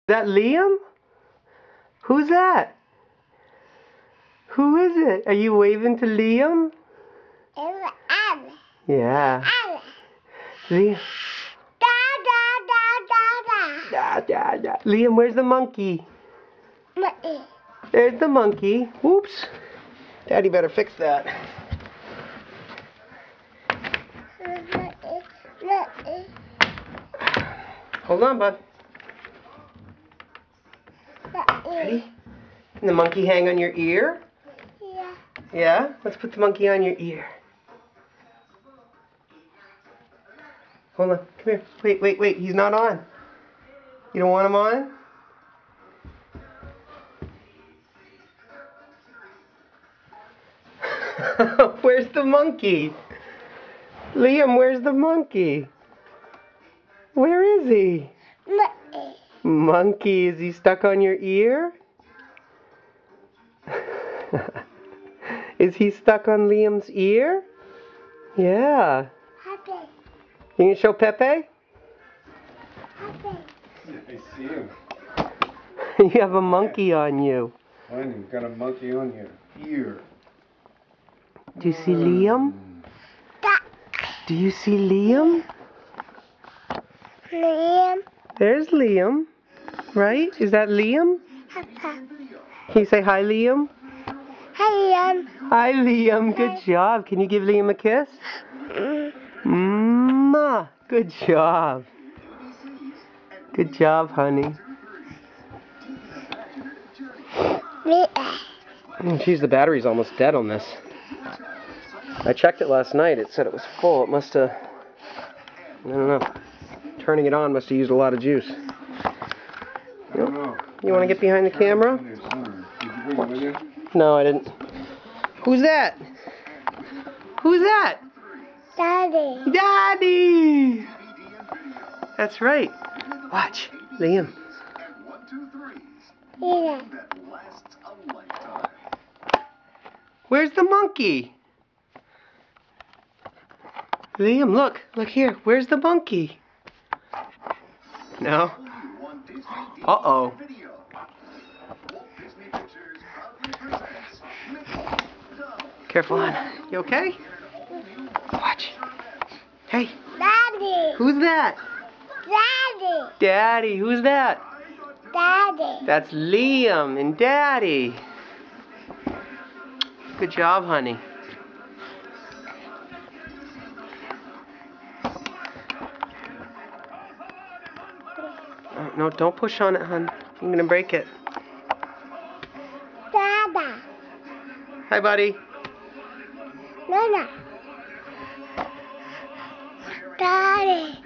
that Liam? Who's that? Who is it? Are you waving to Liam? Yeah. Liam. Liam, where's the monkey? There's the monkey. Whoops. Daddy better fix that. Hold on, bud. Ready? Can the monkey hang on your ear? Yeah. Yeah? Let's put the monkey on your ear. Hold on. Come here. Wait. He's not on. You don't want him on? Where's the monkey? Liam, where's the monkey? Where is he? Monkey, is he stuck on your ear? Is he stuck on Liam's ear? Yeah. Pepe. You can show Pepe? Pepe. I see him. You have a monkey on you. And you've got a monkey on your ear. Do you see Liam? Do you see Liam? Liam. There's Liam, right? Is that Liam? Papa. Can you say hi, Liam? Hi, Liam. Hi, Liam. Good job. Can you give Liam a kiss? Mwah. Good job. Good job, honey. Geez, the battery's almost dead on this. I checked it last night. It said it was full. It must have, I don't know. Turning it on must have used a lot of juice. You want to get behind the camera? Did you bring it with you? No, I didn't. Who's that? Who's that? Daddy. Daddy! That's right. Watch. Liam. Yeah. Where's the monkey? Liam, look. Look here. Where's the monkey? No? Uh-oh. Careful, hon. You okay? Watch. Hey. Daddy. Who's that? Daddy. Daddy. Who's that? Daddy. That's Liam and Daddy. Good job, honey. Oh, no, don't push on it, hon. You're gonna break it. Dada. Hi, buddy. Nana. Daddy.